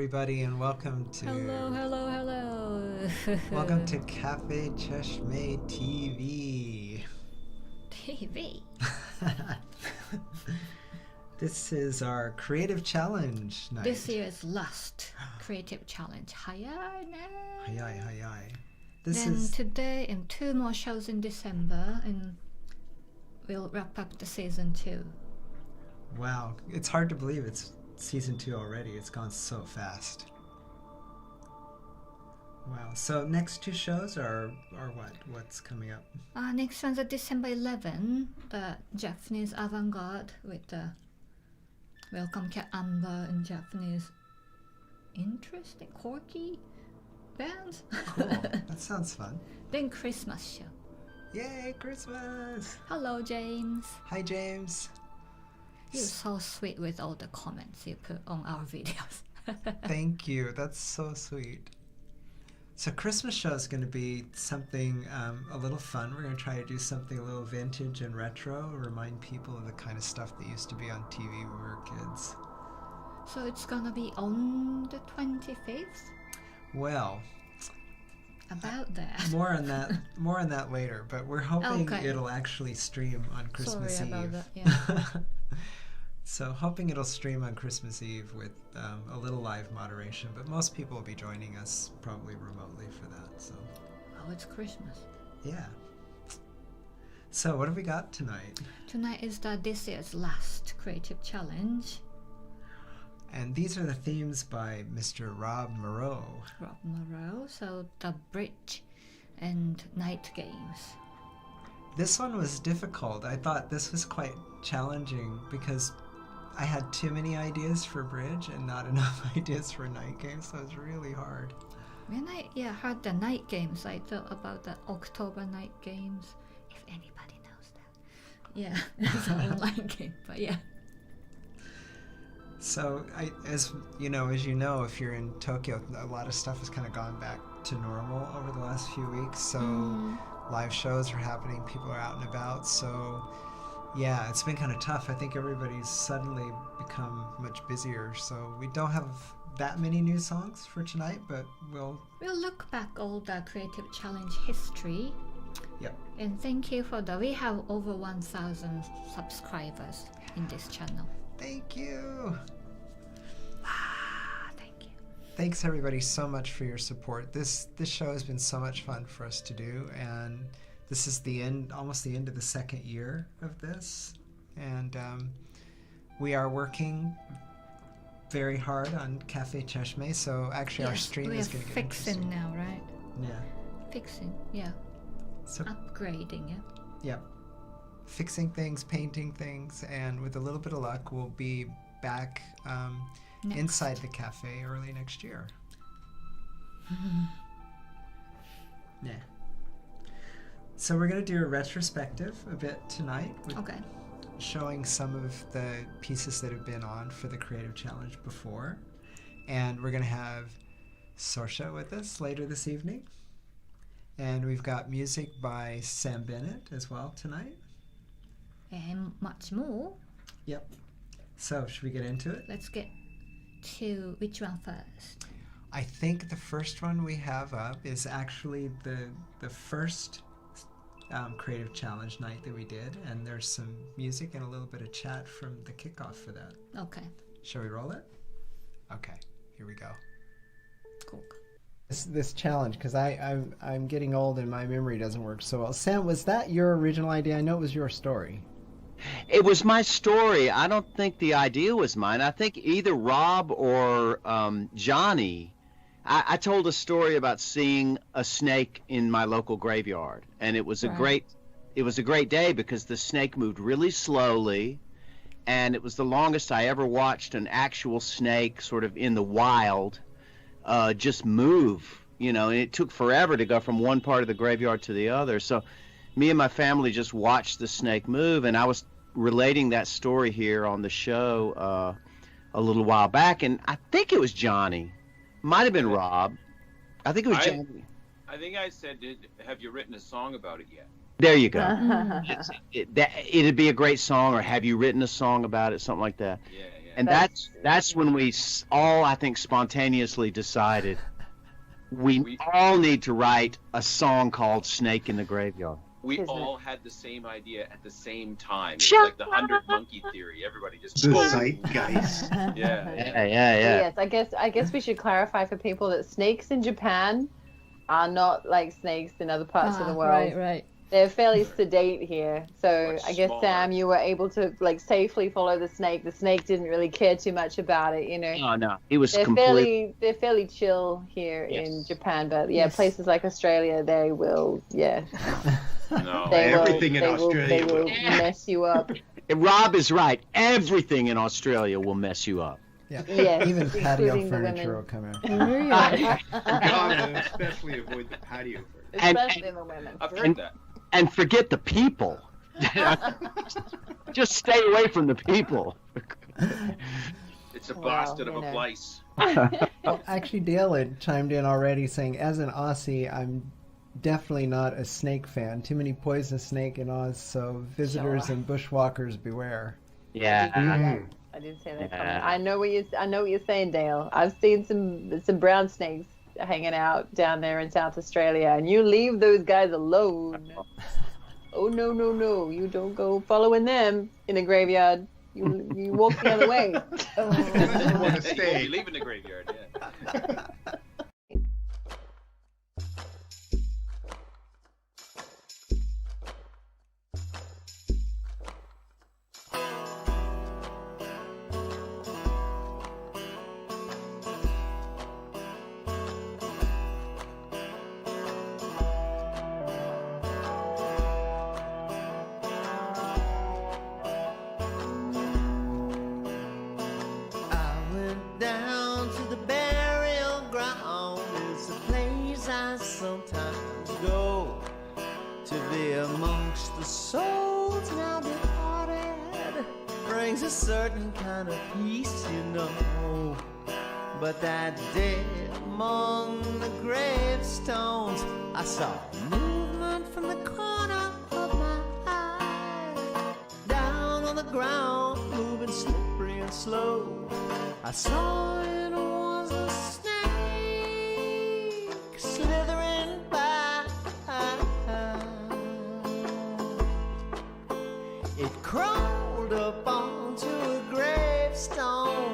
everybody, and welcome to welcome to Cafe Cheshme TV. TV. This is our creative challenge night. This year's last creative challenge. Hayai. This Then is today and 2 more shows in December, and we'll wrap up the season 2. wow. It's hard to believe it's season 2 already. It's gone so fast. Wow. So next 2 shows are what? What's coming up? Next one's December 11, the Japanese avant-garde with the Welcome Cat Amber and Japanese interesting, quirky bands. Cool. That sounds fun. Then Christmas show. Yay, Christmas! Hello, James. Hi, James. You're so sweet with all the comments you put on our videos. Thank you. That's so sweet. So Christmas show is going to be something a little fun. We're going to try to do something a little vintage and retro, remind people of the kind of stuff that used to be on TV when we were kids. So it's gonna be on the 25th? Well, About that. more on that later, but we're hoping Okay. it'll actually stream on Christmas Sorry Eve. about that, yeah. So hoping it'll stream on Christmas Eve with a little live moderation, but most people will be joining us probably remotely for that. So Oh, it's Christmas. yeah. So what have we got tonight? Tonight is this year's last creative challenge. And these are the themes by Mr. Rob Moreau. Rob Moreau. So the bridge and night games. This one was difficult. I thought this was quite challenging because I had too many ideas for bridge and not enough ideas for night games, so it was really hard. When I heard the night games, I thought about the October night games. If anybody knows that. Yeah, it's an online game, but yeah. So, as you know, if you're in Tokyo, a lot of stuff has kind of gone back to normal over the last few weeks. So, live shows are happening, people are out and about. So, yeah, it's been kind of tough. I think everybody's suddenly become much busier. So, we don't have that many new songs for tonight, but we'll look back all the creative challenge history. Yep. And thank you we have over 1,000 subscribers in this channel. Thank you. Thank you. Thanks everybody so much for your support. This show has been so much fun for us to do, and this is almost the end of the second year of this, and we are working very hard on Cafe Cheshme. So actually, our stream is going to get fixing now, right? Yeah. Fixing, yeah. So Upgrading, yeah. Yep. Fixing things, painting things, and with a little bit of luck, we'll be back inside the cafe early next year. Yeah. So we're going to do a retrospective a bit tonight. Okay. Showing some of the pieces that have been on for the Creative Challenge before. And we're going to have Sorsha with us later this evening. And we've got music by Sam Bennett as well tonight. And much more. Yep. So, should we get into it? Let's get to which one first? I think the first one we have up is actually the first Creative Challenge night that we did, and there's some music and a little bit of chat from the kickoff for that. Okay. Shall we roll it? Okay, here we go. Cool. This challenge, because I'm getting old and my memory doesn't work so well. Sam, was that your original idea? I know it was your story. It was my story. I don't think the idea was mine. I think either Rob or Johnny. I told a story about seeing a snake in my local graveyard, and it was a great day because the snake moved really slowly, and it was the longest I ever watched an actual snake sort of in the wild just move, and it took forever to go from one part of the graveyard to the other. So me and my family just watched the snake move, and I was relating that story here on the show a little while back, and I think it was Johnny. Might have been Rob. I think it was Johnny. I think I said, have you written a song about it yet? There you go. It'd be a great song, or have you written a song about it, something like that. Yeah. And that's when we all, I think, spontaneously decided we all need to write a song called Snake in the Graveyard. We all had the same idea at the same time. It's Shut like the 100 monkey theory. Everybody just The zeitgeist. Yeah. Yeah. Yes, I guess we should clarify for people that snakes in Japan are not like snakes in other parts of the world. Right. They're fairly sedate here. So Much I guess, smaller. Sam, you were able to like safely follow the snake. The snake didn't really care too much about it, you know. Oh, no. He was They're completely... fairly chill here Yes. in Japan, but yeah, Yes. places like Australia, they will, No. Everything in they Australia will will. mess you up. Rob is right. Everything in Australia will mess you up. Yeah. Yes, Even patio including the furniture will women. come out. Really? God, especially avoid the patio furniture. Especially the women. I've heard that. And forget the people. Just stay away from the people. It's a Well, bastard of you a know. place. Well, actually, Dale had chimed in already saying, as an Aussie, I'm definitely not a snake fan. Too many poisonous snake in Oz, so visitors Sure. and bushwalkers beware. Yeah. I did say that. Yeah. Comment. I know what you're saying, Dale. I've seen some brown snakes hanging out down there in South Australia, and you leave those guys alone. Oh no! You don't go following them in a graveyard. You walk the other way. You want to Hey, stay. you'll be leaving the graveyard, yeah. I went down to the burial ground. It's a place I sometimes go to be amongst the souls now departed. Brings a certain kind of peace, you know. But that day among the gravestones, I saw movement from the corner of my eye. Down on the ground, moving slippery and slow. I saw it was a snake slithering by. It crawled up onto a gravestone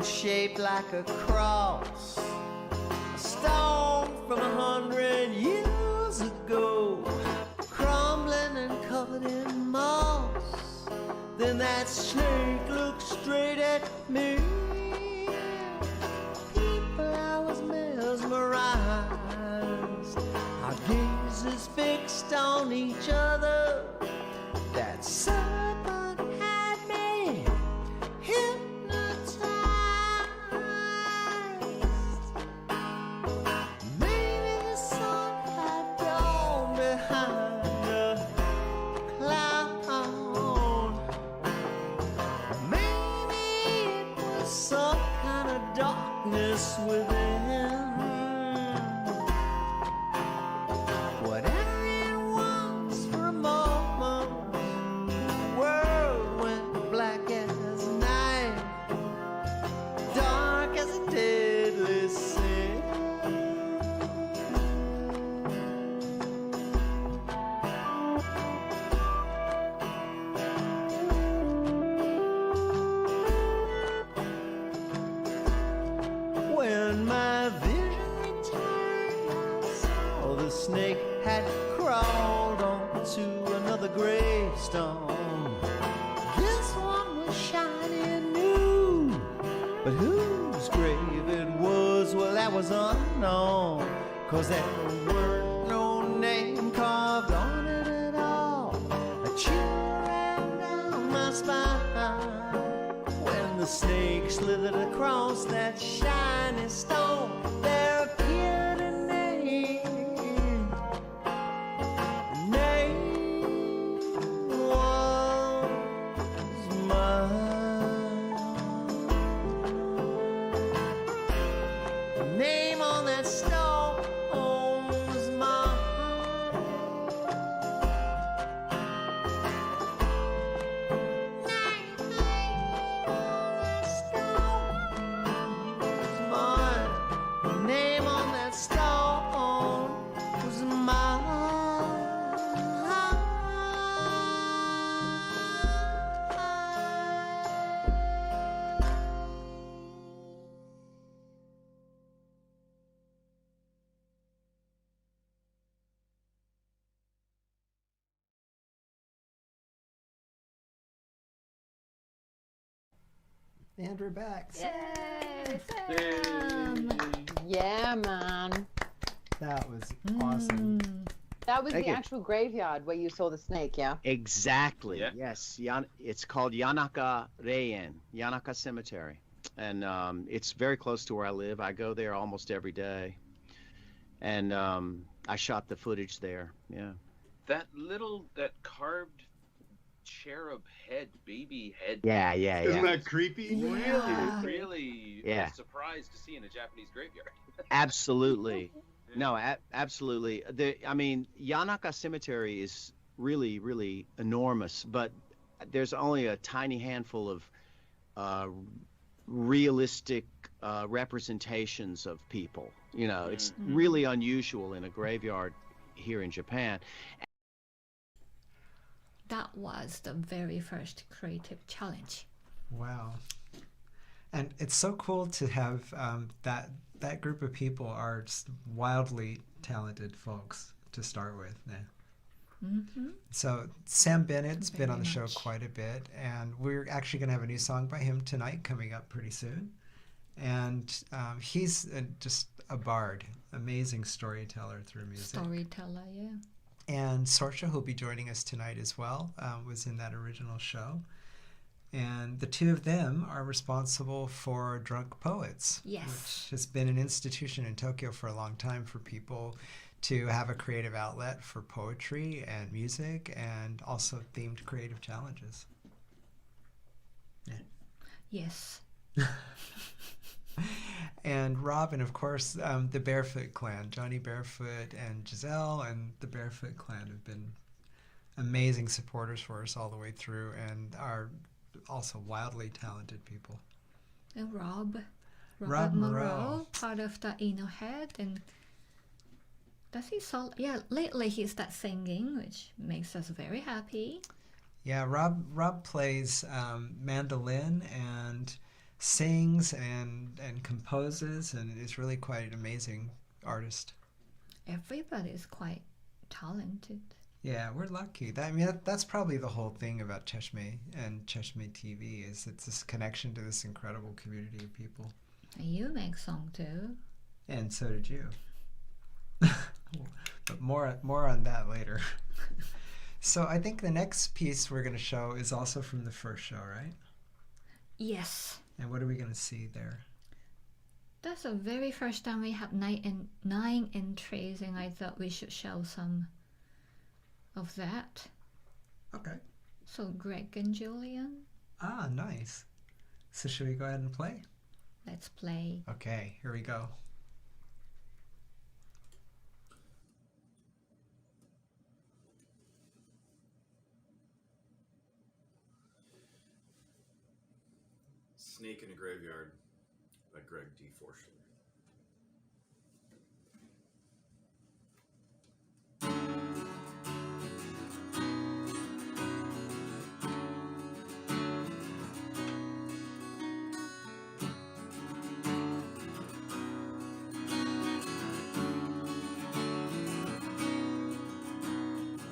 shaped like a cross, a stone from 100 years ago, crumbling and covered in moss. Then that snake looked straight at me. People, I was mesmerized. Our gazes fixed on each other. That serpent had me hypnotized. Maybe the sun had dawned behind a cloud. Maybe it was some kind of darkness within. Whatever it was, for a moment, the world went black as night, dark as a deadly sin. When my vision returned, I saw the snake had crawled onto another gravestone. This one was shiny new, but whose grave it was, well, that was unknown. 'Cause there weren't no name carved on it at all. A chill ran down my spine when the snake slithered across that shiny stone. There appeared a name. The name was mine. The name on that stone was mine. And we're back. Yay, Sam! Yeah, man. That was awesome. That was Thank the you. actual graveyard where you saw the snake, yeah? Exactly. Yeah. Yes. It's called Yanaka Reien, Yanaka Cemetery. And it's very close to where I live. I go there almost every day. And I shot the footage there. Yeah. That carved cherub head, baby head. Yeah, yeah, Isn't yeah. that creepy? Yeah. Really Yeah. surprised to see in a Japanese graveyard. Absolutely. No, absolutely. I mean, Yanaka Cemetery is really, really enormous, but there's only a tiny handful of realistic representations of people. You know, it's really unusual in a graveyard here in Japan. That was the very first creative challenge. Wow. And it's so cool to have that group of people are just wildly talented folks to start with. Yeah. So Sam Bennett's been on the show much. quite a bit, and we're actually going to have a new song by him tonight coming up pretty soon. And he's just a bard, amazing storyteller through music. Storyteller, yeah. And Sorsha, who'll be joining us tonight as well, was in that original show. And the two of them are responsible for Drunk Poets, Yes. which has been an institution in Tokyo for a long time for people to have a creative outlet for poetry and music and also themed creative challenges. Yes. And Robin, of course, the Barefoot Clan, Johnny Barefoot and Giselle and the Barefoot Clan have been amazing supporters for us all the way through and are also wildly talented people. And Robert Rob Moreau, Moreau. part of the Inno Head, and does he solo? Yeah, lately he started singing, which makes us very happy. Yeah, Rob plays mandolin and sings and composes and is really quite an amazing artist. Everybody is quite talented. Yeah, we're lucky. That's probably the whole thing about Cheshme and Cheshme TV is it's this connection to this incredible community of people. And you make song too. And so did you. But more on that later. So I think the next piece we're going to show is also from the first show, right? Yes. And what are we going to see there? That's the very first time we have nine entries, and I thought we should show some of that. Okay. So Greg and Julian, Ah, nice. So should we go ahead and play? let's play. Okay, here we go. Snake in a Graveyard by Greg D. Forshler.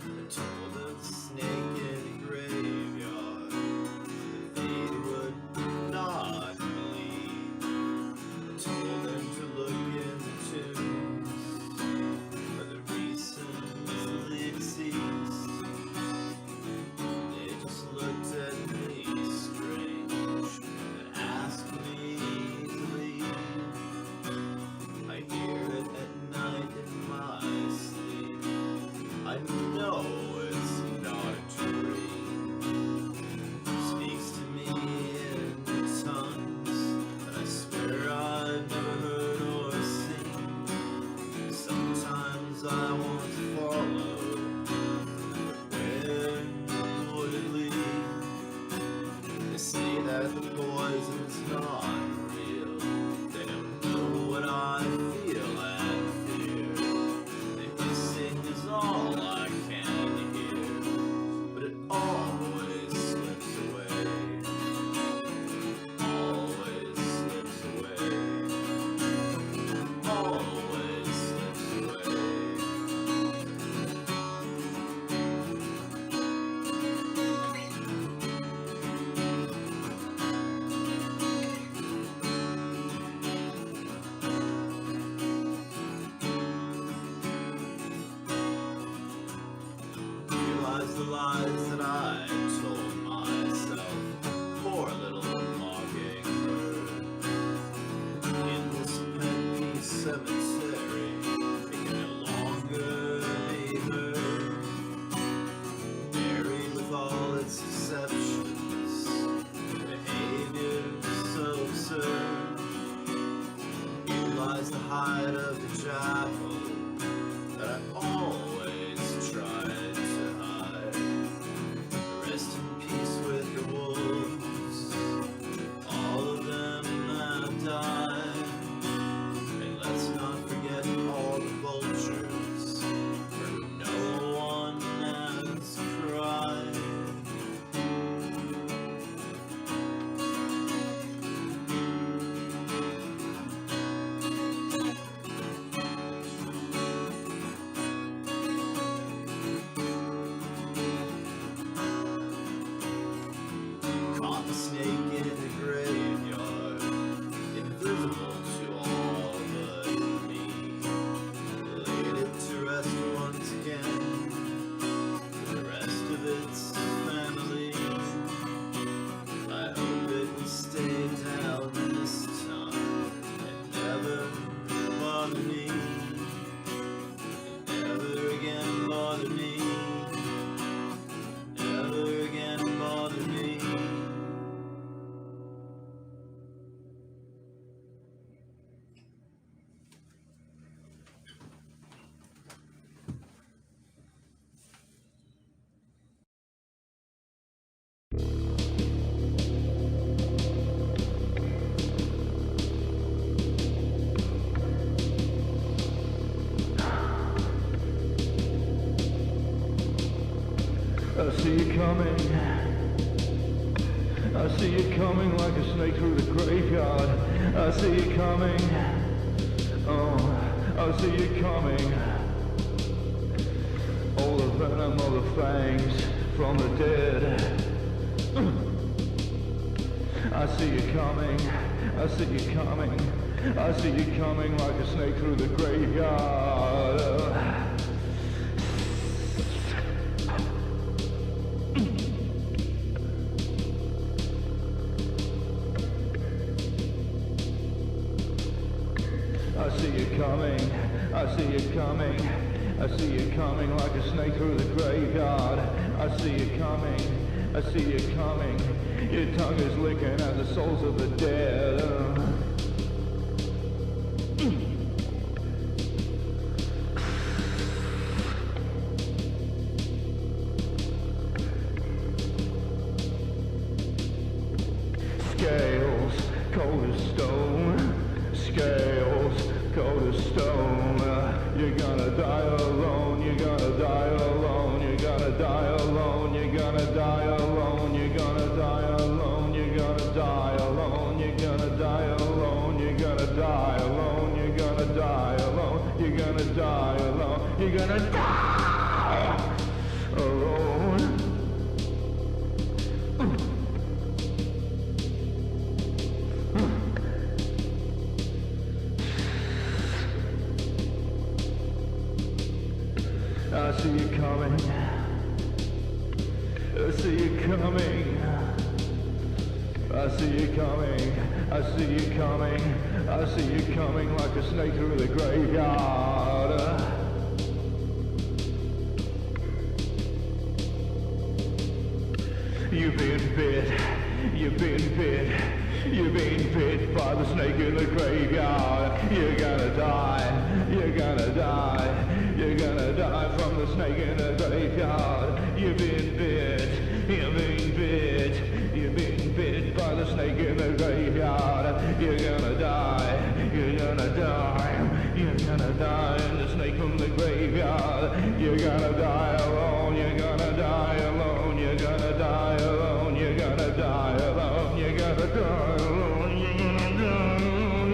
I told a snake in a graveyard that they would not believe. I told them to look in the tombs for the reasons they'd ceased. They just looked at me strange and asked me to leave. I hear it at night in my sleep. I know it's not a dream. Speaks to me in tongues that I swear I've never heard or seen. Sometimes I want to follow, but where would it lead? They say that the poison's not real. They don't know what I feel and fear. The hissing is all I can realize the lies that I told myself. Poor little mockingbird. In this pet peace cemetery, it can no longer be heard. Buried with all its deceptions, behavior so absurd. Here lies the hide of the jackal that I always tried to hide. Rest in peace with the wolves, all of them have died. And let's not forget all the vultures for whom no one has cried. Caught the snake in the graveyard, invisible to all but me. Laid it to rest once again, with the rest of its family. I hope it will stay down this time and never bother me. Never again bother me. Never again bother me. I see you coming. I see you coming like a snake through the graveyard. I see you coming. Oh, I see you coming. All the venom, all the fangs from the dead. I see you coming. I see you coming. I see you coming like a snake through the graveyard. I see you coming, I see you coming, I see you coming like a snake through the graveyard. I see you coming, I see you coming, your tongue is licking at the souls of the dead. Scales, cold as stone, scales, cold as stone. You're gonna die alone, you're gonna die alone, you're gonna die alone, you're gonna die alone, you're gonna die alone, you're gonna die alone, you're gonna die alone, you're gonna die alone, you're gonna die alone, you're gonna die alone, you're gonna die alone. I see you coming. I see you coming. I see you coming. I see you coming. I see you coming like a snake through the graveyard. You've been bit. You've been bit. You've been bit by the snake in the graveyard. You're gonna die. You're gonna die. You're gonna die from the snake in the graveyard. You've been bit. You've been bit. You've been bit by the snake in the graveyard. You're gonna die. You're gonna die. You're gonna die in the snake from the graveyard. You're gonna die alone. You're gonna die alone. You're gonna die alone. You're gonna die alone. You're gonna die alone. You're gonna die alone. You're gonna die alone.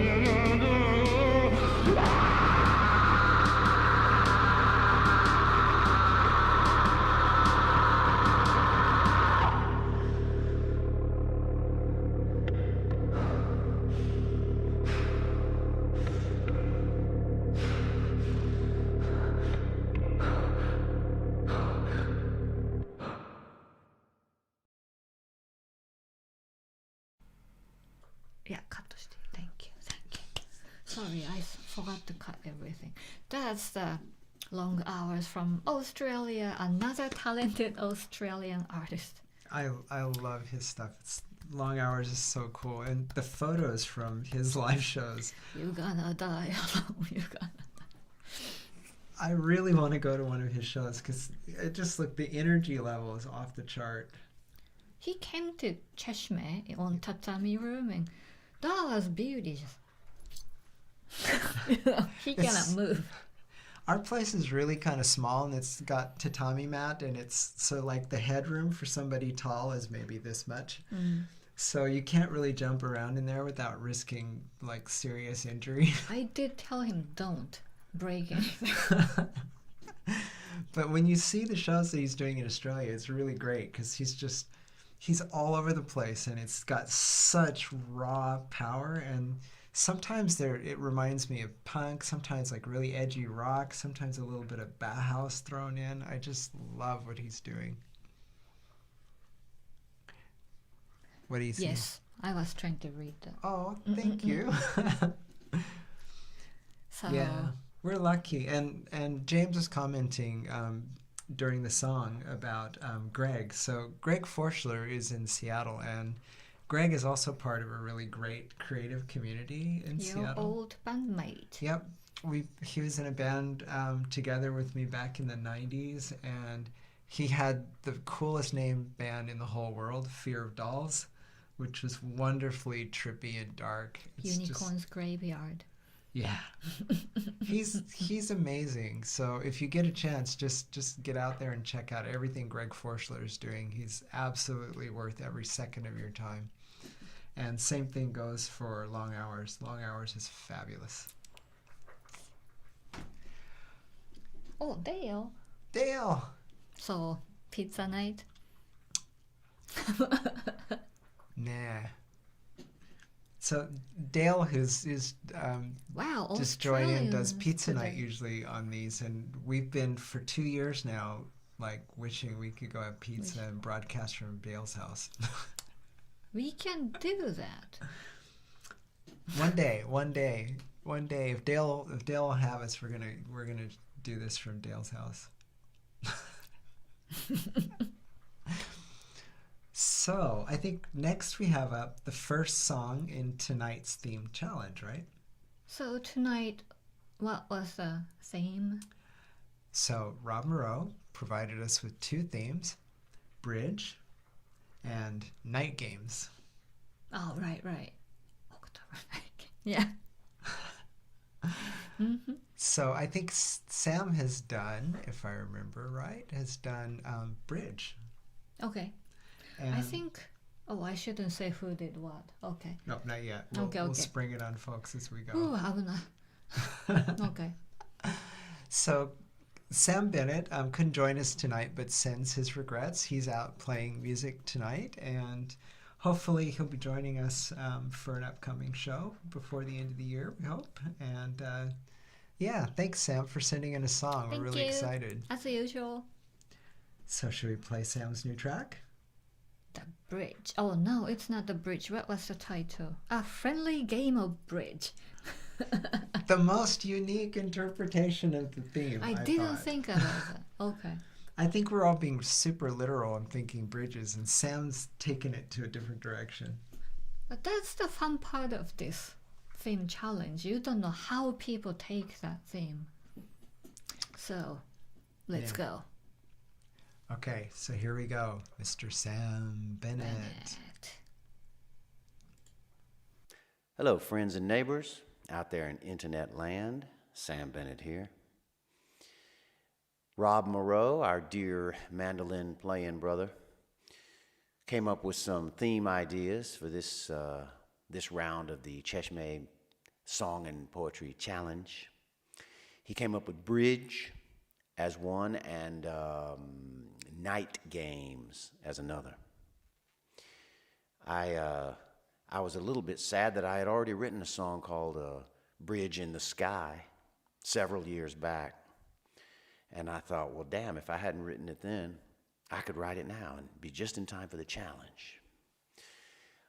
Yeah, cut to Steve. Thank you. Sorry, I forgot to cut everything. That's the Long Hours from Australia, another talented Australian artist. I love his stuff. Long Hours is so cool, and the photos from his live shows. You're gonna die alone. You're gonna. I really want to go to one of his shows because it just the energy level is off the chart. He came to Cheshme on Tatami Room, and that was beauty. He cannot move. Our place is really kind of small, and it's got tatami mat, and it's so the headroom for somebody tall is maybe this much. So you can't really jump around in there without risking serious injury. I did tell him don't break anything. But when you see the shows that he's doing in Australia, it's really great because he's all over the place, and it's got such raw power, and sometimes it reminds me of punk, sometimes really edgy rock, sometimes a little bit of Bauhaus thrown in. I just love what he's doing. What do you see? Yes, I was trying to read that. Oh, thank you. So Yeah, we're lucky. And James was commenting during the song about Greg. So Greg Forschler is in Seattle, and Greg is also part of a really great creative community in your Seattle. old bandmate. Yep. He was in a band together with me back in the 90s, and he had the coolest named band in the whole world, Fear of Dolls, which was wonderfully trippy and dark. It's Unicorn's Graveyard. Yeah. He's amazing. So if you get a chance, just get out there and check out everything Greg Forschler is doing. He's absolutely worth every second of your time. And same thing goes for Long Hours. Long Hours is fabulous. Oh, Dale. Dale! So, pizza night? Nah. So Dale, who's Wow, just joined in, does Australians pizza night today. usually on these, and we've been for 2 years now, wishing we could go have pizza and broadcast from Dale's house. We can do that. One day, if Dale will have us, we're gonna do this from Dale's house. So I think next we have up the first song in tonight's theme challenge, right? So tonight, what was the theme? So Rob Moreau provided us with 2 themes, Bridge and Night Games. Oh, right. October night. Yeah. Mm-hmm. So I think Sam has done, if I remember right, Bridge. Okay. And I think. Oh, I shouldn't say who did what. Okay. No, not yet. Okay. We'll spring it on folks as we go. Ooh, okay. So Sam Bennett couldn't join us tonight, but sends his regrets. He's out playing music tonight, and hopefully he'll be joining us for an upcoming show before the end of the year, we hope. And yeah, thanks, Sam, for sending in a song. Thank We're really you. excited. As usual. So should we play Sam's new track? The Bridge. Oh no, it's not The Bridge. What was the title? A Friendly Game of Bridge. The most unique interpretation of the theme. I didn't thought. think about that. Okay. I think we're all being super literal and thinking bridges, and Sam's taking it to a different direction. But that's the fun part of this theme challenge. You don't know how people take that theme. So, let's go. Okay, so here we go, Mr. Sam Bennett. Hello, friends and neighbors out there in internet land. Sam Bennett here. Rob Moreau, our dear mandolin playing brother, came up with some theme ideas for this round of the Cheshme Song and Poetry Challenge. He came up with Bridge as one and Night Games as another. I was a little bit sad that I had already written a song called Bridge in the Sky several years back. And I thought, well, damn, if I hadn't written it then, I could write it now and be just in time for the challenge.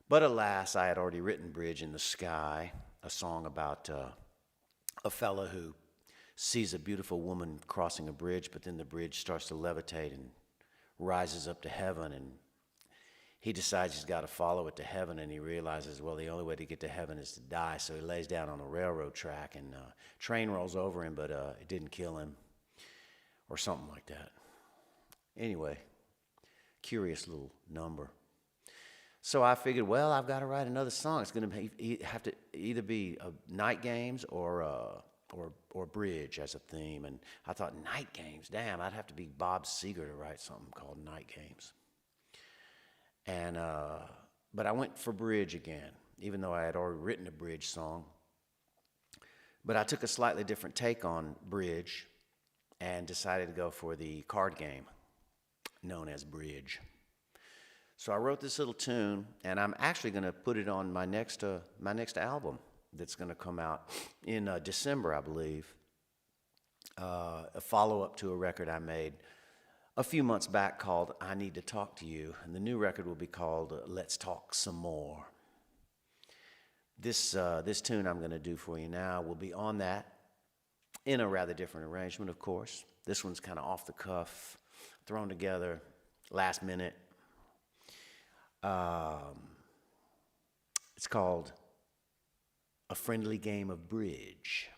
But alas, I had already written Bridge in the Sky, a song about a fella who sees a beautiful woman crossing a bridge, but then the bridge starts to levitate and rises up to heaven, and he decides he's got to follow it to heaven, and he realizes, well, the only way to get to heaven is to die, so he lays down on a railroad track, and train rolls over him, but it didn't kill him, or something like that. Anyway, curious little number. So I figured, well, I've got to write another song. It's going to have to either be Night Games or Bridge as a theme. And I thought, Night Games, damn, I'd have to be Bob Seger to write something called Night Games. And but I went for Bridge again, even though I had already written a Bridge song. But I took a slightly different take on Bridge and decided to go for the card game known as Bridge. So I wrote this little tune, and I'm actually going to put it on my next album that's going to come out in December, I believe. A follow-up to a record I made a few months back called I Need to Talk to You, and the new record will be called Let's Talk Some More. This tune I'm going to do for you now will be on that, in a rather different arrangement, of course. This one's kind of off the cuff, thrown together last minute. It's called A Friendly Game of Bridge.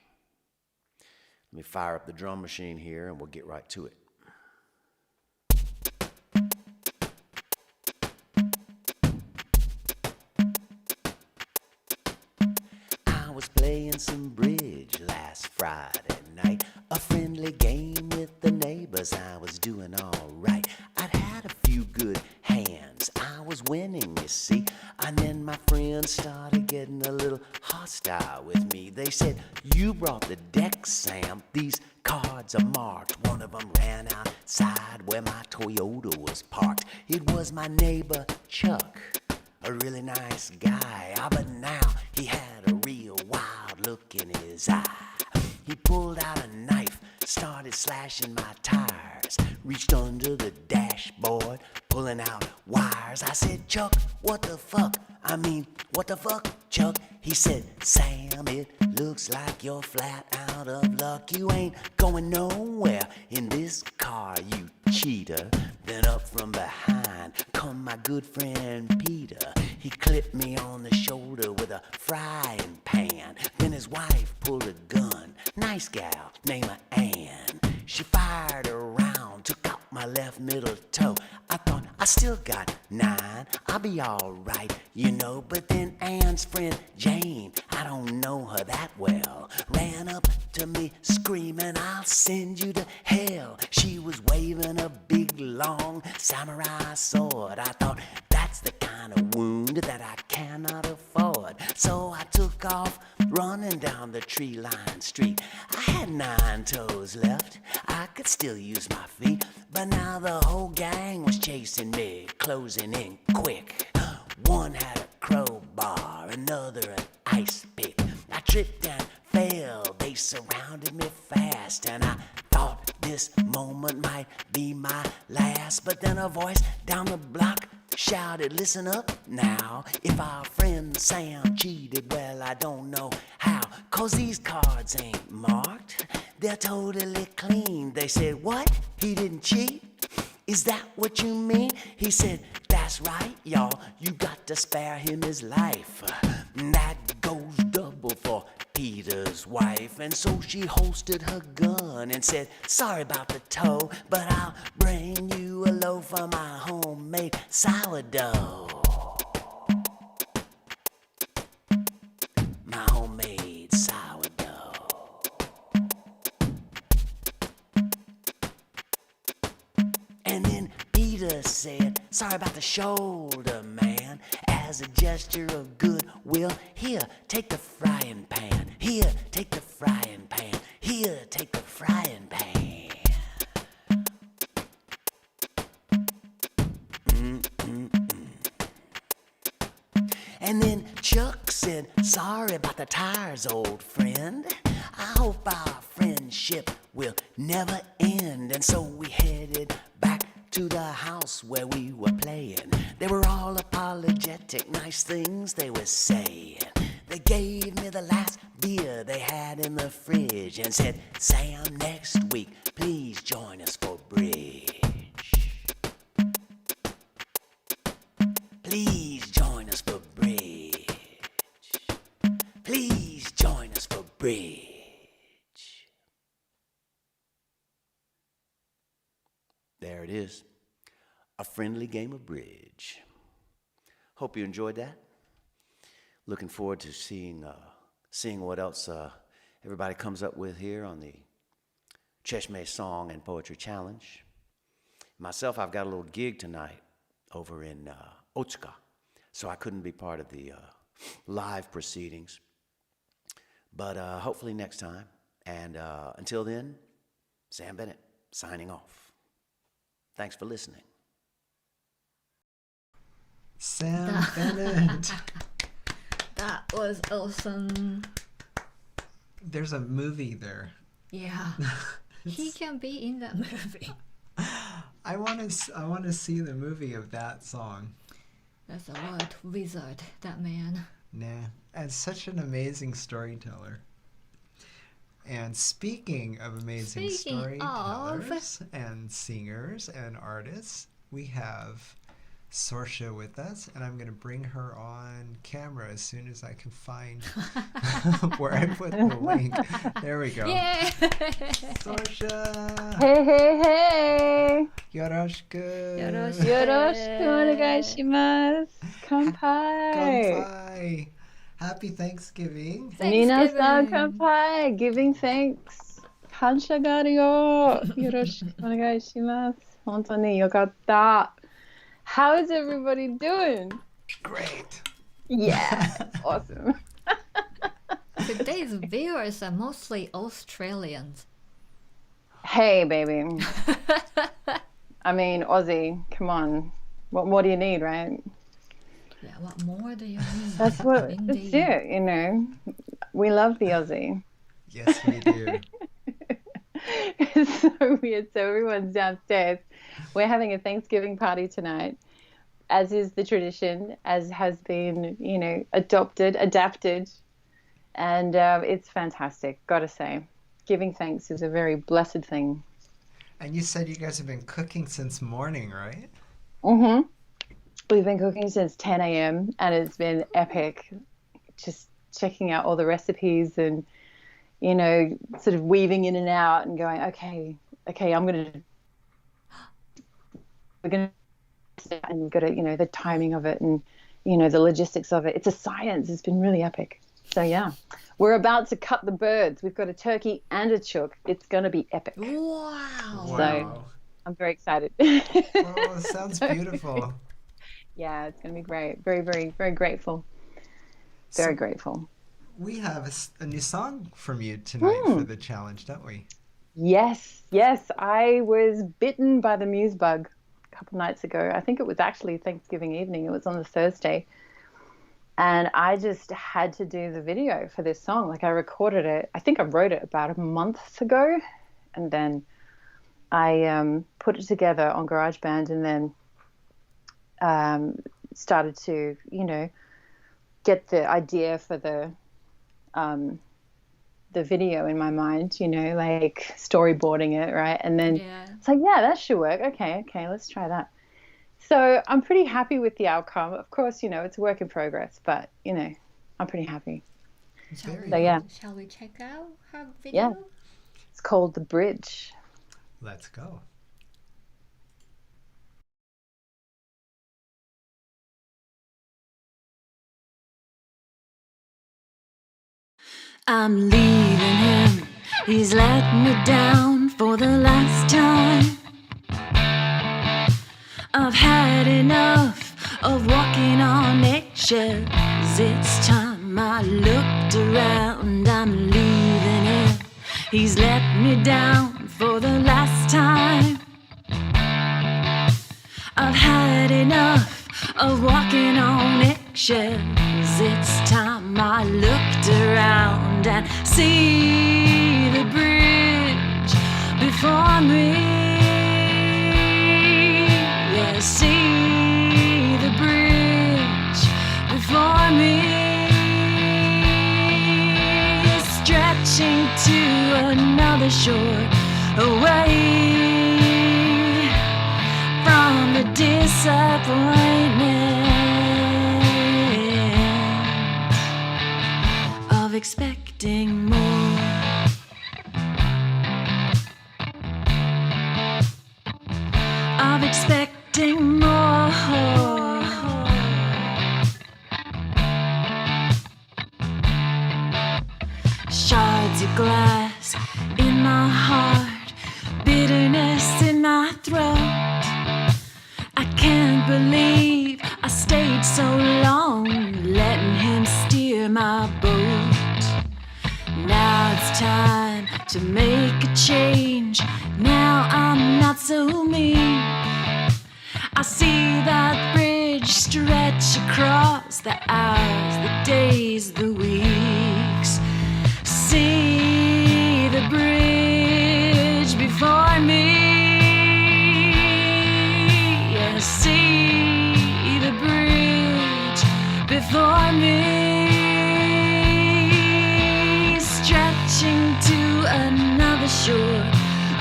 Let me fire up the drum machine here and we'll get right to it. I was playing some bridge last Friday night, a friendly game with the neighbors. I was doing all right. I'd had a few good hands. I was winning, you see. And then my friends started getting a little hostile with me. They said, you brought the deck, Sam. These cards are marked. One of them ran outside where my Toyota was parked. It was my neighbor, Chuck, a really nice guy. But now he had a real wild look in his eye. He pulled out a knife, started slashing my tires, reached under the dashboard, pulling out wires. I said, Chuck, what the fuck? I mean, what the fuck, Chuck? He said, Sam, it looks like you're flat out of luck. You ain't going nowhere in this car, you cheater. Then up from behind come my good friend Peter. He clipped me on the shoulder with a frying pan. Then his wife pulled a gun, nice gal named Ann. She fired around, took out my left middle toe. I thought, I still got 9, I'll be alright, you know. But then Ann's friend Jane, I don't know her that well, ran up to me screaming, I'll send you to hell. She was waving a big long samurai sword. I thought, that's the kind of wound that I cannot afford. So I took off running down the tree-lined street. I had 9 toes left, I could still use my feet. But now the whole gang was chasing me, closing in quick. One had a crowbar, another an ice pick. I tripped and fell, they surrounded me fast, and I thought this moment might be my last. But then a voice down the block shouted, listen up now. If our friend Sam cheated, well, I don't know how. 'Cause these cards ain't marked, they're totally clean. They said, what? He didn't cheat? Is that what you mean? He said, that's right, y'all. You got to spare him his life. That goes double for Peter's wife. And so she holstered her gun and said, sorry about the toe, but I'll bring you a loaf of my homemade sourdough. My homemade sourdough. And then Peter said, sorry about the shoulder, man. As a gesture of goodwill, here, take the frying pan. Here, take the frying pan. Here, take the frying pan. And then Chuck said, sorry about the tires, old friend. I hope our friendship will never end. And so we headed back to the house where we were playing. They were all apologetic, nice things they were saying. They gave me the last beer they had in the fridge and said, Sam, next week, please join us for bridge. Please join us for bridge. Please join us for bridge. There it is, a friendly game of bridge. Hope you enjoyed that. Looking forward to seeing what else everybody comes up with here on the Cheshmeh Song and Poetry Challenge. Myself, I've got a little gig tonight over in Otsuka, so I couldn't be part of the live proceedings. But hopefully next time. And until then, Sam Bennett signing off. Thanks for listening. Sam Bennett. That was awesome. There's a movie there. Yeah. He can be in that movie. I want to see the movie of that song. That's a word wizard, that man. Nah, and such an amazing storyteller. And speaking of amazing storytellers and singers and artists, we have Sorsha with us, and I'm going to bring her on camera as soon as I can find where I put the link. There we go. Yeah. Sorsha! Hey, hey, hey! Yoroshiku! Yoroshiku onegaishimasu! Kanpai! Kanpai! Happy Thanksgiving! Minasan kanpai! Giving thanks! Kansha ga aru yo! Yoroshiku onegaishimasu! Hontou ni yokatta! How is everybody doing? Great! Yeah, awesome. Today's viewers are mostly Australians. Hey, baby. I mean, Aussie, come on. What more do you need, right? Yeah, what more do you need? That's what, that's Indeed. it, you know. We love the Aussie. Yes, we do. It's so weird. So everyone's downstairs. We're having a Thanksgiving party tonight, as is the tradition, as has been, you know, adapted. And it's fantastic, gotta say. Giving thanks is a very blessed thing. And you said you guys have been cooking since morning, right? Mm-hmm. We've been cooking since 10 a.m. and it's been epic. Just checking out all the recipes and, you know, sort of weaving in and out and going, okay, we're going to, and you've got to, you know, the timing of it and, you know, the logistics of it. It's a science. It's been really epic. So, yeah, we're about to cut the birds. We've got a turkey and a chook. It's going to be epic. Wow. So I'm very excited. Oh, sounds beautiful. Yeah, it's going to be great. Very, very, very grateful. Very grateful. We have a new song from you tonight for the challenge, don't we? Yes, yes. I was bitten by the muse bug a couple nights ago. I think it was actually Thanksgiving evening. It was on the Thursday. And I just had to do the video for this song. Like, I recorded it. I think I wrote it about a month ago. And then I put it together on GarageBand and then started to, you know, get the idea for the video in my mind, you know, like storyboarding it, right? And then it's like, yeah, that should work. Okay, let's try that. So I'm pretty happy with the outcome. Of course, you know, it's a work in progress, but, you know, I'm pretty happy. Shall we check out her video? Yeah. It's called The Bridge. Let's go. I'm leaving him, he's let me down for the last time. I've had enough of walking on eggshells. It's time I looked around. I'm leaving him, he's let me down for the last time. I've had enough of walking on eggshells. It's time I looked around and see the bridge before me. see the bridge before me, stretching to another shore, away from the disappointment of expecting more. Of expecting more. Shards of glass in my heart, bitterness in my throat. I can't believe I stayed so long, letting him steer my boat. Now it's time to make a change. Now I'm not so mean. I see that bridge stretch across the hours, the days, the weeks. See the bridge before me. Yeah, see the bridge before me. Stretching to another shore,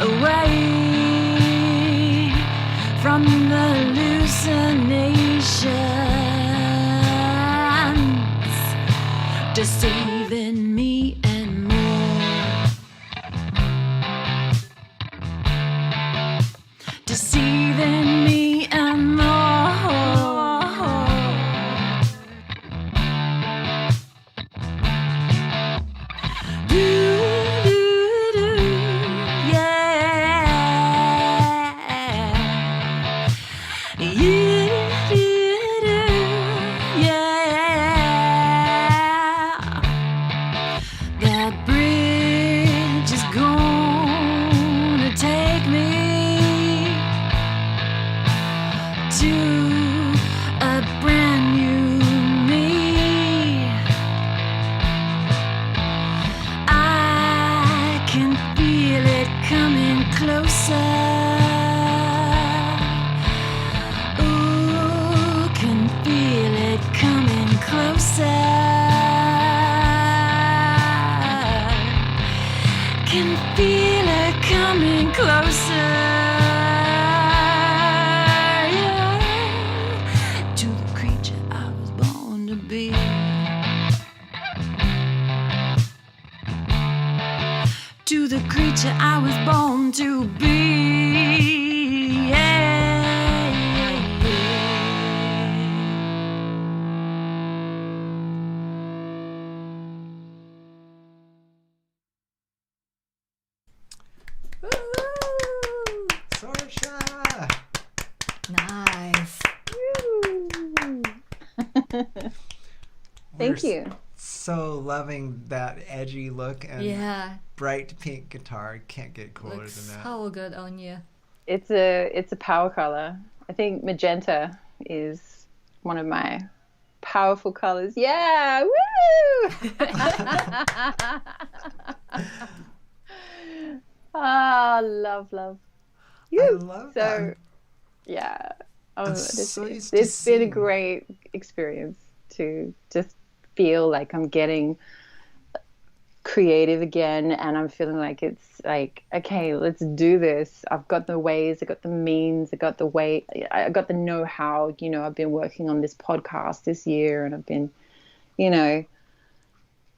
away from the hallucinations, deceiving me and more, deceiving me and more. That bridge is gonna take me to a brand new me. I can feel it coming closer. Ooh, can feel it coming closer. Can feel it coming closer, yeah, to the creature I was born to be, to the creature I was born to be, yeah. Sorsha! Nice. Thank We're you. So loving that edgy look and Yeah, bright pink guitar. Can't get cooler looks than that. so good on you. It's a power color. I think magenta is one of my powerful colors. Yeah, woo! Ah, love. I Woo! love So, that. yeah. Oh, I'm so used to it's been a seeing- great experience to just feel like I'm getting creative again, and I'm feeling like it's like, okay, let's do this. I've got the ways, I got the means, I got the way, I got the know-how. You know, I've been working on this podcast this year, and I've been, you know,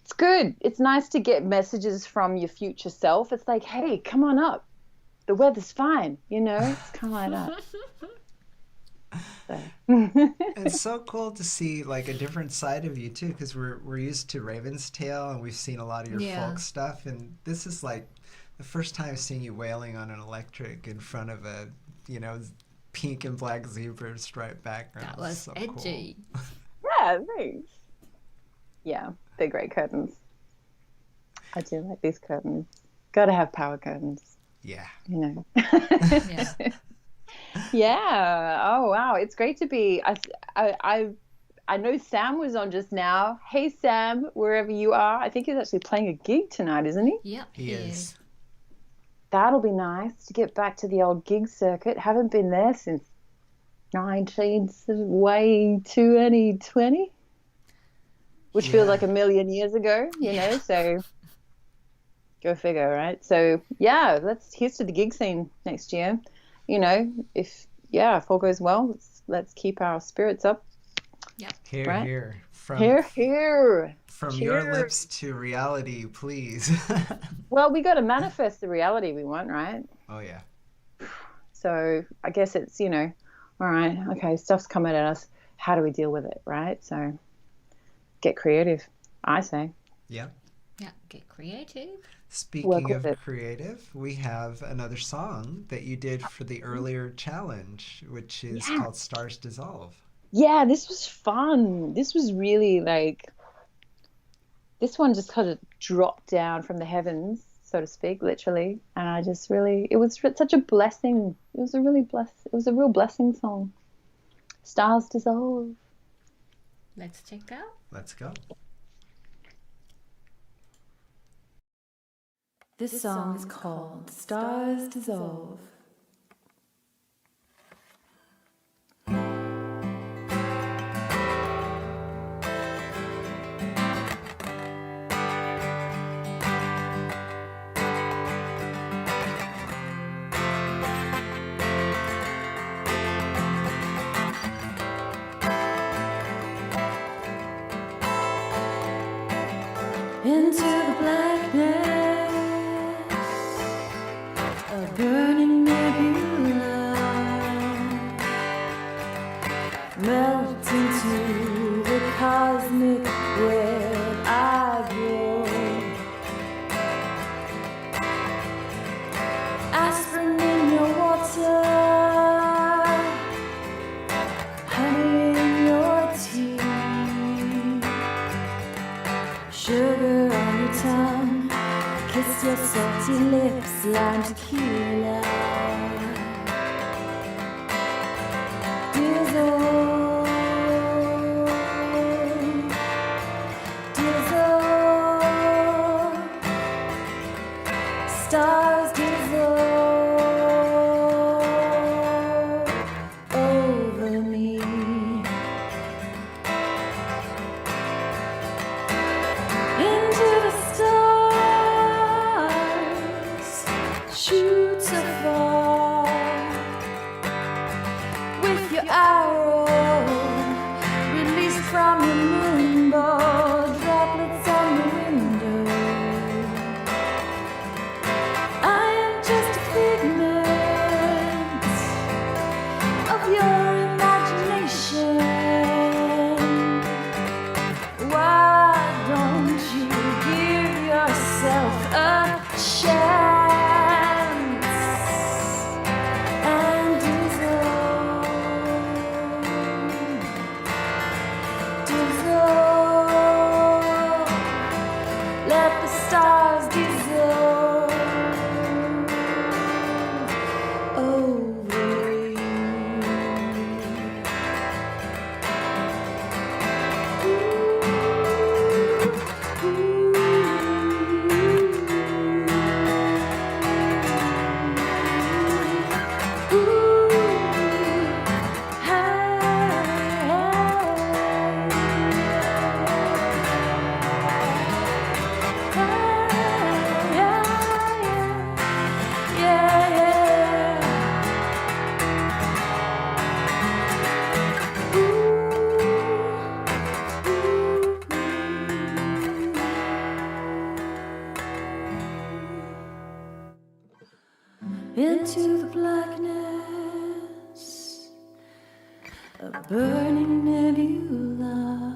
it's good. It's nice to get messages from your future self. It's like, hey, come on up. The weather's fine, you know? It's kind of like that. So. It's so cool to see like a different side of you too, because we're used to Raven's Tale and we've seen a lot of your folk stuff, and this is like the first time seeing you wailing on an electric in front of a, you know, pink and black zebra striped background. That was so edgy. Cool. Yeah, thanks. Yeah, they're great curtains. I do like these curtains. Gotta have power curtains, Yeah. you know. Yeah. Yeah. Oh wow, it's great to be. I know Sam was on just now. Hey Sam, wherever you are. I think he's actually playing a gig tonight, isn't he? Yep, He is. That'll be nice to get back to the old gig circuit. Haven't been there since way 2020, which feels like a million years ago, you know, so go figure, right? So yeah, here's to the gig scene next year. You know, if all goes well, let's keep our spirits up. Yep. Here, Right? here. Here. From Cheers. your lips to reality, please. Well, we got to manifest the reality we want, right? Oh, yeah. So I guess it's, you know, all right, okay, stuff's coming at us. How do we deal with it, right? So get creative, I say. Yeah. Yeah, get creative. Speaking of creative, we have another song that you did for the earlier challenge, which is called Stars Dissolve. Yeah, this was fun. This was really this one just kind of dropped down from the heavens, so to speak, literally. And I just really, it was such a blessing. It was a real blessing song. Stars Dissolve. Let's check it out. Let's go. This song is called Stars Dissolve. Into the blackness, a burning nebula, melt into the cosmic web I grow. Aspirin in your water, honey in your tea, sugar on your tongue, kiss your salty lips, lime tequila. Dissolve, dissolve, stars dissolve over me. Into the stars, shoot so far with your arrow, released from your moonbow, droplets on the window. I am just a figment of your imagination. Why don't you give yourself a chance and dissolve, dissolve, let the stars dissolve over you. Into the blackness, a burning nebula,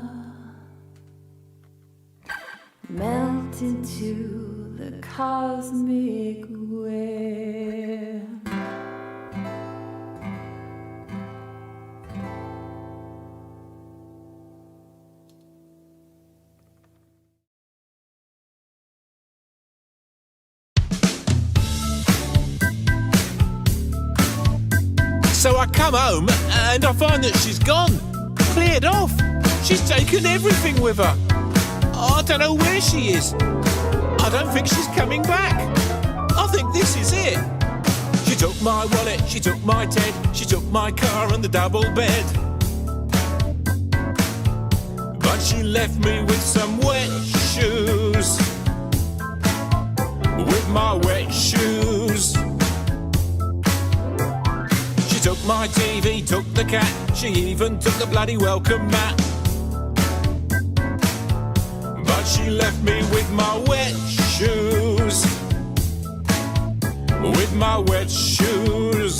melt into the cosmic web. So I come home and I find that she's gone, cleared off. She's taken everything with her. I don't know where she is. I don't think she's coming back. I think this is it. She took my wallet, she took my Ted, she took my car and the double bed. But she left me with some wet shoes. With my wet shoes. She took my TV, took the cat, she even took the bloody welcome mat. But she left me with my wet shoes. With my wet shoes.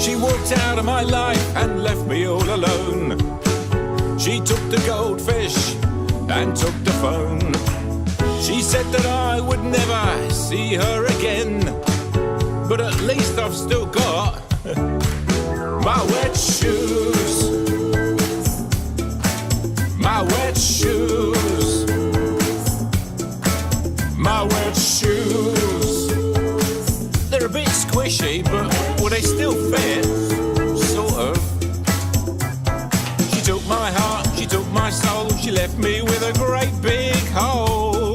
She walked out of my life and left me all alone. She took the goldfish and took the phone. She said that I would never see her again. But at least I've still got my wet shoes. My wet shoes. My wet shoes. They're a bit squishy, but well, they still fit, sort of. She took my heart, she took my soul, she left me with a great big hole.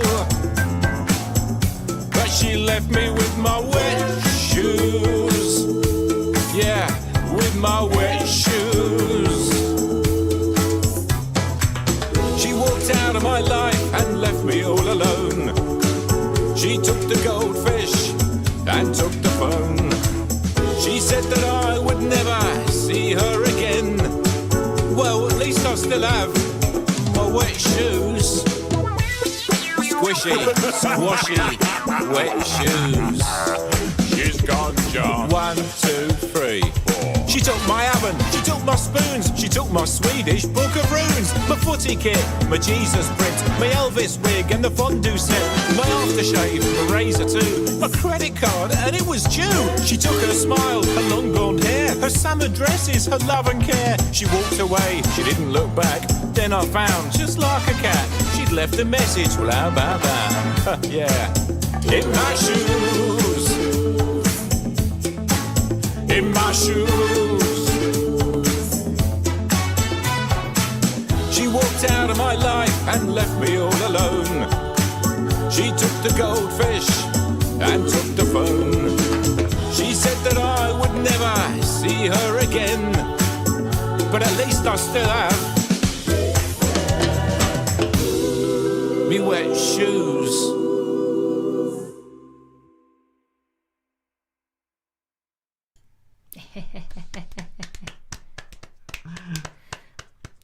But she left me with my wet shoes. Yeah, with my wet shoes. She walked out of my life and left me all alone. She took the goldfish and took the phone. She said that I would never see her again. Well, at least I still have my wet shoes. Squishy, squashy, wet shoes. She's gone, John. 1, 2, 3, 4. She took my oven, she took my spoons, she took my Swedish book of runes, my footy kit, my Jesus print, my Elvis wig and the fondue set, my aftershave, my razor too, my credit card, and it was due. She took her smile, her long blonde hair, her summer dresses, her love and care. She walked away, she didn't look back. Then I found, just like a cat, she'd left a message. Well, how about that? Yeah. In my shoes. In my shoes. She walked out of my life and left me all alone. She took the goldfish and took the phone. She said that I would never see her again. But at least I still have me wet shoes.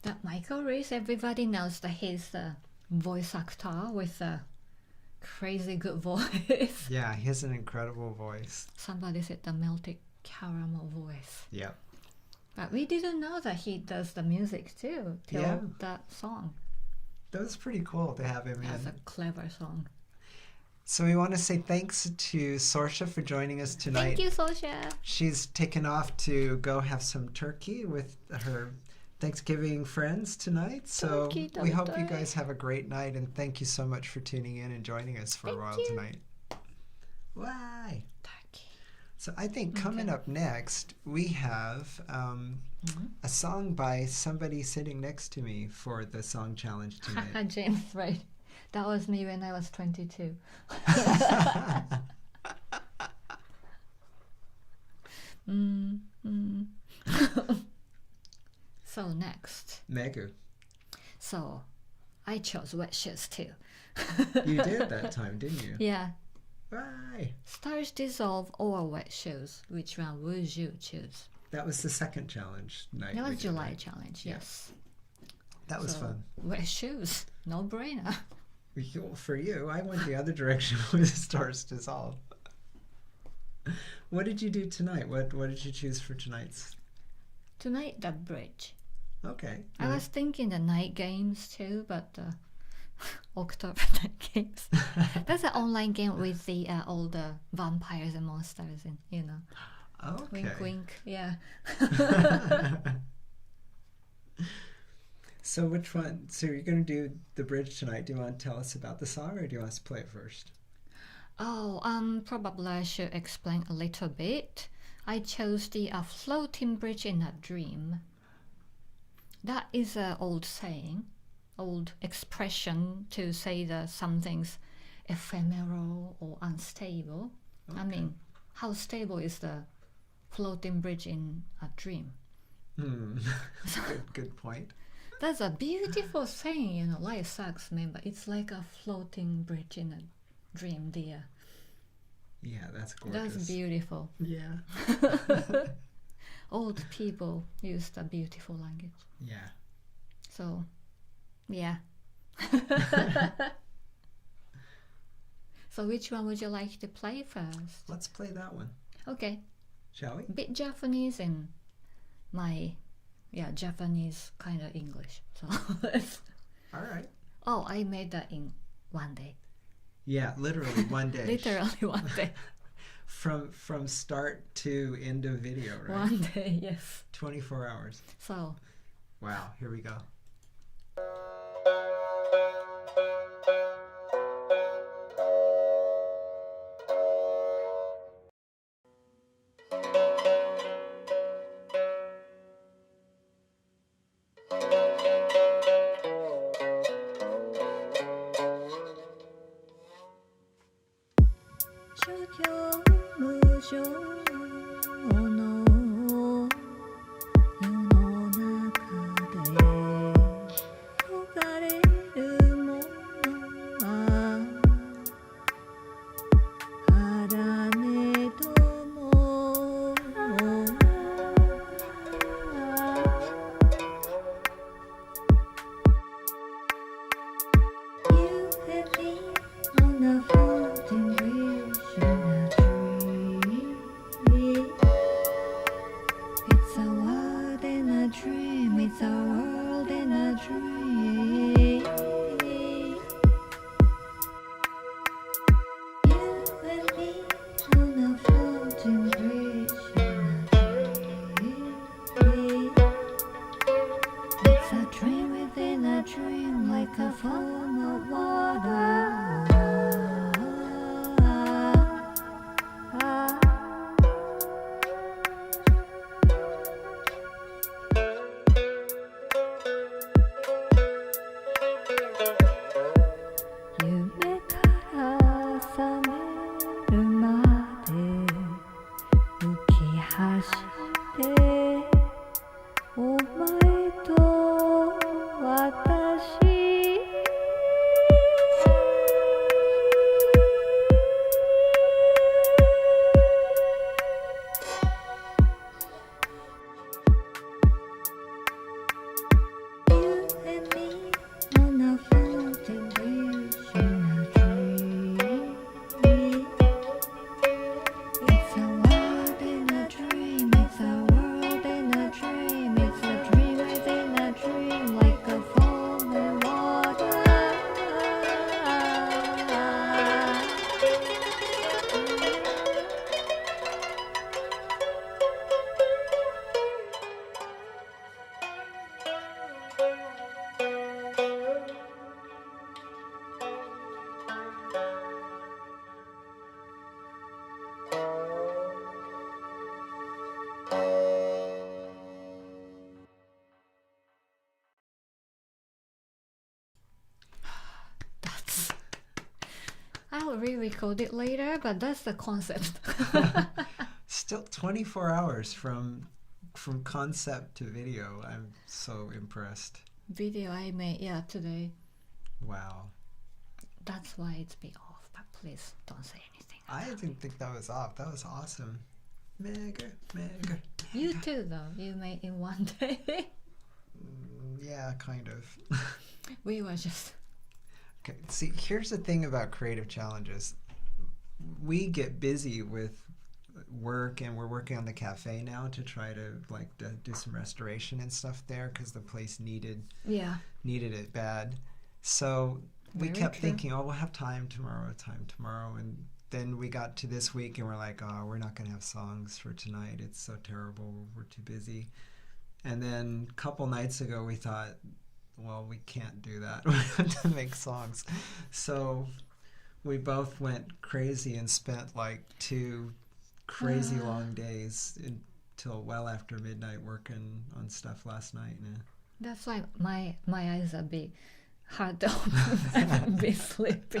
That Michael Reese, everybody knows that he's a voice actor with a crazy good voice. Yeah, he has an incredible voice. Somebody said the melted caramel voice. Yep. But we didn't know that he does the music too till Yeah. that song. That was pretty cool to have him That's in. a clever song. So we want to say thanks to Sorsha for joining us tonight. Thank you, Sosha. She's taken off to go have some turkey with her Thanksgiving friends tonight. So Turkey, we hope you turkey. guys have a great night, and thank you so much for tuning in and joining us for a while tonight. Why? Turkey. So I think coming up next, we have a song by somebody sitting next to me for the song challenge tonight. James, right. That was me when I was 22. So next. Megu. So I chose wet shoes too. You did that time, didn't you? Yeah. Why? Stars dissolve or wet shoes. Which one would you choose? That was the second challenge night. That we was did, July right? challenge, Yeah. yes. That was So, fun. Wet shoes, no brainer. For you, I went the other direction with Stars Dissolve. What did you do tonight? What did you choose for tonight's? Tonight, the bridge. Okay. I was thinking the night games too, but October night games. That's an online game with the all the vampires and monsters, and you know. Okay. Wink, wink. Yeah. So which one? So you're going to do the bridge tonight. Do you want to tell us about the song, or do you want us to play it first? Oh, probably I should explain a little bit. I chose the floating bridge in a dream. That is an old saying, old expression to say that something's ephemeral or unstable. I mean, how stable is the floating bridge in a dream? Good point. That's a beautiful saying, you know, life sucks, man, but it's like a floating bridge in a dream, dear. Yeah, that's gorgeous. That's beautiful. Yeah. Old people use the beautiful language. Yeah. So, yeah. So which one would you like to play first? Let's play that one. Okay. Shall we? Bit Japanese and my, Japanese kind of English. So All right. Oh, I made that in one day. Yeah, literally one day. Literally one day. From start to end of video, right? One day, yes. 24 hours. So. Wow, here we go. I'll re-record it later, but that's the concept. Still 24 hours from concept to video. I'm so impressed. Video I made, today. Wow. That's why it's been off, but please don't say anything. I didn't think that was off. That was awesome. Mega. You too, though. You made in one day. Yeah, kind of. We were just... Okay, see, here's the thing about creative challenges. We get busy with work, and we're working on the cafe now to try to do some restoration and stuff there because the place needed it bad. So we kept thinking, oh, we'll have time tomorrow, and then we got to this week and we're like, oh, we're not going to have songs for tonight. It's so terrible. We're too busy. And then a couple nights ago we thought, well, we can't do that. We have to make songs. So we both went crazy and spent like 2 crazy long days until well after midnight working on stuff last night. Yeah. That's why my eyes are big, hard to open and be sleepy.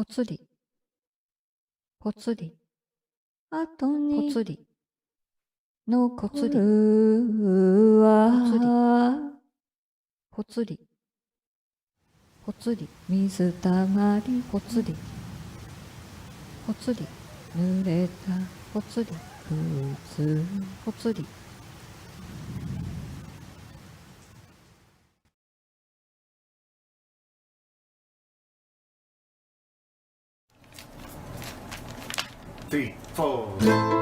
ぽつりぽつり後にぽつり残るはぽつりぽつり水たまりぽつりぽつり濡れたぽつり靴ぽつり3, 4.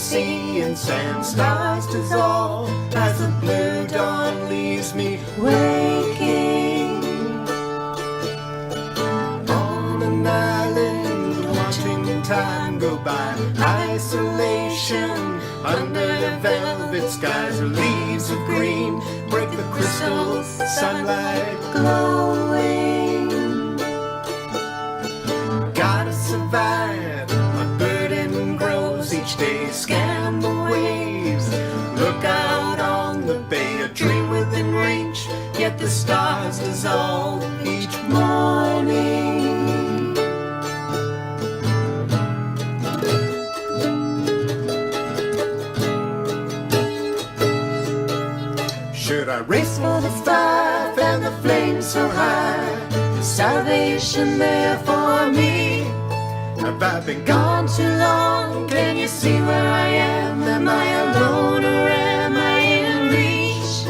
sea and sand. Stars dissolve as the blue dawn leaves me waking on an island, watching time go by. Isolation under the velvet skies. Leaves of green break the crystal sunlight glowing. Gotta survive, my burden grows each day. Scan the waves, look out on the bay. A dream within reach, yet the stars dissolve each morning. Should I race for the fire, fan the flame so high? Is salvation there for me? Have I been gone too long? Can you see where I am? Am I alone or am I in reach?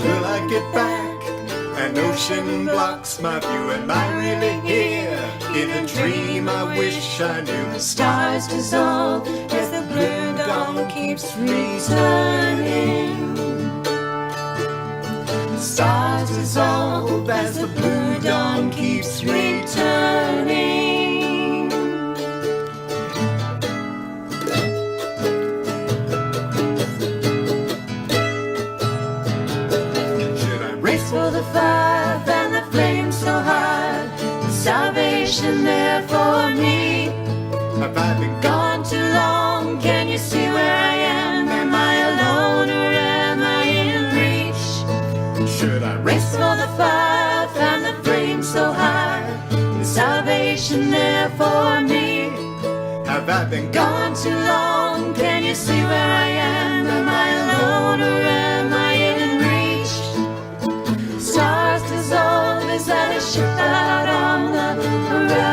Will I get back? An ocean blocks my view. Am I really here? In a dream I wish I knew. The stars dissolve as the blue dawn keeps returning. The stars dissolve as the blue dawn keeps returning. Should I race for the fire, fan the flame so high? Is salvation there for me? Have I been gone too long? Can you see where I am? Am I alone or am I in reach? Should I race for the fire, fan the flame so high? Is salvation there for me? Have I been gone too long? Can you see where I am? Am I alone or am I in reach? Stars dissolve, is that a ship out on the horizon?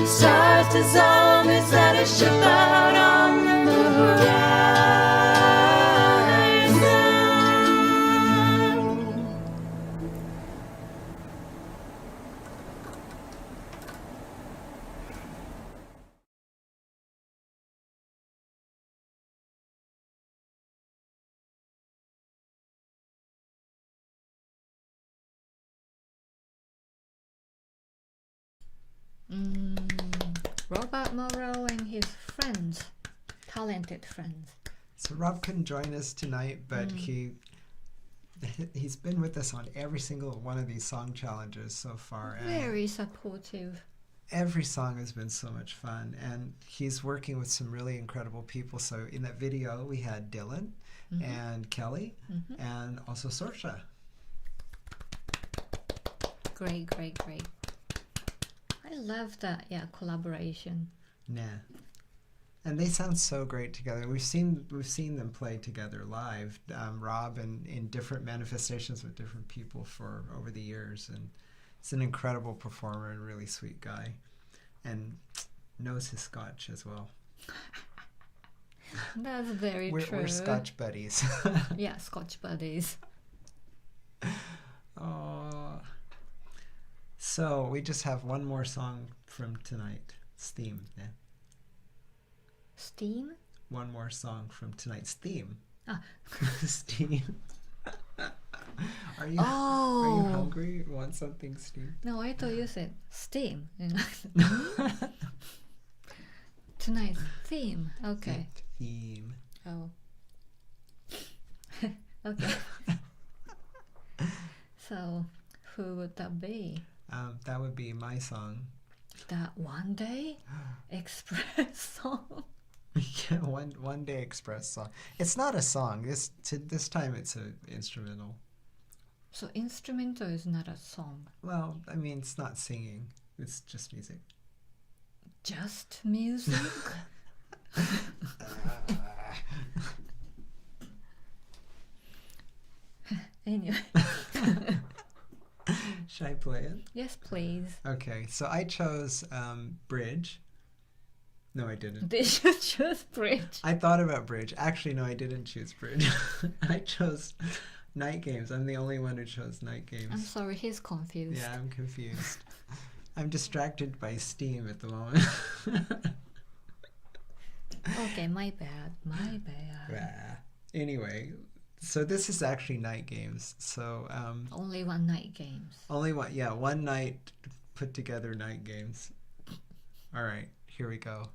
Stars dissolve, is that a ship out on the horizon? Robert Morrow and his friends, talented friends. So Rob couldn't join us tonight, but he's been with us on every single one of these song challenges so far. And Very supportive. every song has been so much fun, and he's working with some really incredible people. So in that video, we had Dylan and Kelly and also Sorsha. Great. I love that, collaboration. Yeah. And they sound so great together. We've seen them play together live, Rob, in different manifestations with different people for over the years, and he's an incredible performer and really sweet guy, and knows his Scotch as well. That's very true. We're Scotch buddies. Yeah, Scotch buddies. Oh. So we just have one more song from tonight. Theme. Yeah. Steam? One more song from tonight's theme. Ah. Steam. Are you hungry? Want something steam? No, I thought you said steam. Tonight's theme. Okay. Theme. Oh. Okay. So, who would that be? That would be my song. That One Day Express song. Yeah, one day express song. It's not a song. This time it's an instrumental. So instrumental is not a song. Well, I mean, it's not singing. It's just music. Just music? Anyway. Should I play it? Yes, please. Okay, so I chose Bridge. No, I didn't. Did you choose Bridge? I thought about Bridge. Actually, no, I didn't choose Bridge. I chose Night Games. I'm the only one who chose Night Games. I'm sorry, he's confused. Yeah, I'm confused. I'm distracted by Steam at the moment. Okay, my bad. My bad. Anyway, so this is actually Night Games. So Only one night games. only one, yeah, one night put together Night Games. All right, here we go.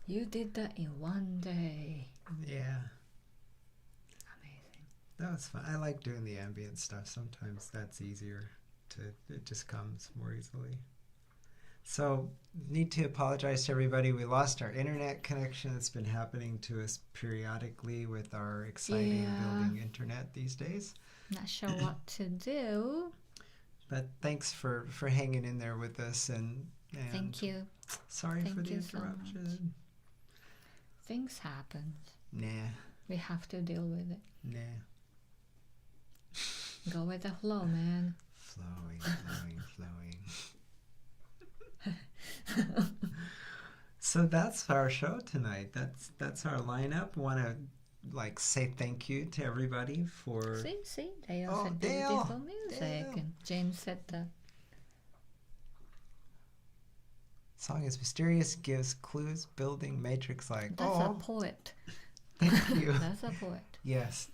You did that in one day. Yeah, Amazing. that was fun. I like doing the ambient stuff. Sometimes that's easier it just comes more easily. So, need to apologize to everybody. We lost our internet connection. It's been happening to us periodically with our exciting building internet these days. Not sure what to do. But thanks for hanging in there with us and Thank you. Sorry for Thank the you so much. interruption. Things happen. Nah, We have to deal with it. nah. Go with the flow, man. Flowing. So that's our show tonight. That's our lineup. Want to say thank you to everybody for. See, Dale Oh, said Dale! beautiful music, Dale! and James said the Song is mysterious, gives clues, building matrix like. that's a poet. Thank you. That's a poet. Yes.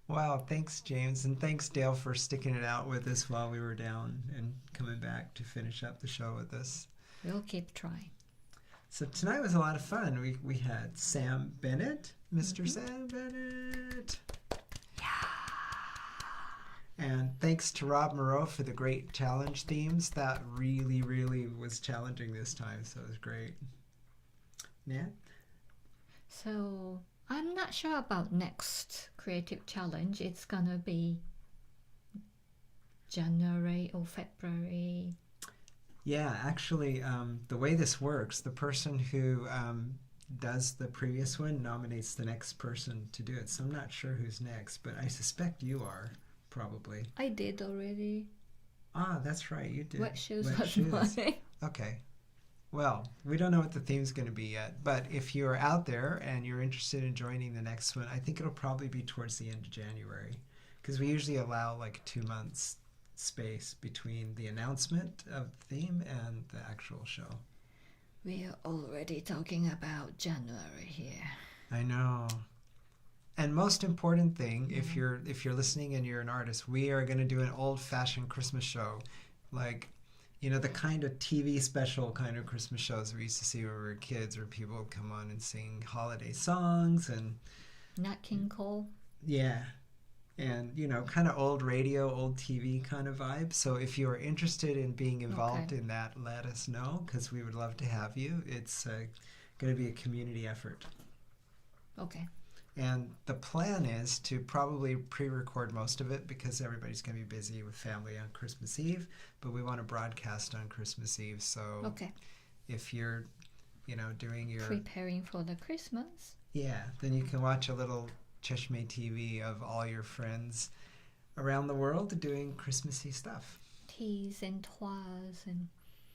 Wow, thanks, James, and thanks, Dale, for sticking it out with us while we were down and coming back to finish up the show with us. We'll keep trying. So tonight was a lot of fun. We had Sam Bennett, Mr. Sam Bennett. Yeah. And thanks to Rob Moreau for the great challenge themes. That really, really was challenging this time, so it was great. Yeah? So I'm not sure about next creative challenge. It's gonna be January or February. Yeah, actually, the way this works, the person who does the previous one nominates the next person to do it. So I'm not sure who's next, but I suspect you are, probably. I did already. Ah, that's right, you did. Wet shoes Wet was shoes. mine. Okay. Well, we don't know what the theme's going to be yet, but if you're out there and you're interested in joining the next one, I think it'll probably be towards the end of January, because we usually allow 2 months space between the announcement of the theme and the actual show. We are already talking about January here. I know. And most important thing, if you're listening and you're an artist, we are going to do an old-fashioned Christmas show, the kind of TV special kind of Christmas shows we used to see when we were kids, where people would come on and sing holiday songs and Nat King Cole. yeah, and kind of old radio, old TV kind of vibe. So if you are interested in being involved in that, let us know, because we would love to have you. It's going to be a community effort. Okay. And the plan is to probably pre-record most of it, because everybody's going to be busy with family on Christmas Eve, but we want to broadcast on Christmas Eve. So if you're, doing your... Preparing for the Christmas. Yeah, then you can watch a little Cheshmeh TV of all your friends around the world doing Christmassy stuff. Teas and twas and...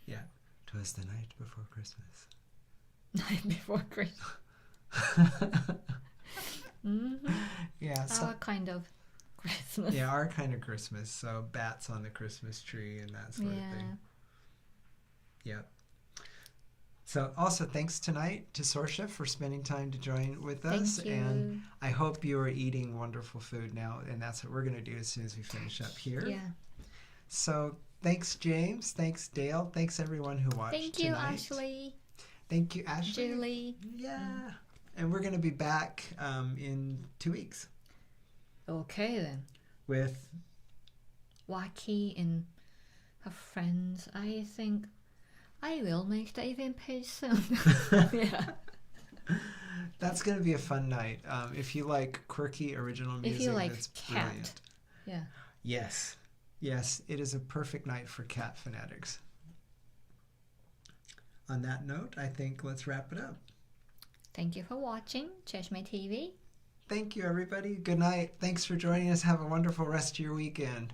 Yeah, 'twas the night before Christmas. Night before Christmas. Yeah, so our kind of Christmas. yeah, our kind of Christmas. So bats on the Christmas tree and that sort of thing. Yep. So also thanks tonight to Sorsha for spending time to join with us. Thank you. And I hope you are eating wonderful food now, and that's what we're going to do as soon as we finish up here. Yeah. So thanks, James. Thanks, Dale. Thanks, everyone who watched Thank you, tonight. Ashley. Thank you, Ashley. Julie. Yeah. And we're going to be back in 2 weeks Okay then. with... Wacky and her friends. I think I will make the event page soon. Yeah. That's going to be a fun night. If you like quirky original music, If you like that's cat. brilliant. Yeah. Yes. Yes, it is a perfect night for cat fanatics. On that note, I think let's wrap it up. Thank you for watching Cheshmeh TV. Thank you, everybody. Good night. Thanks for joining us. Have a wonderful rest of your weekend.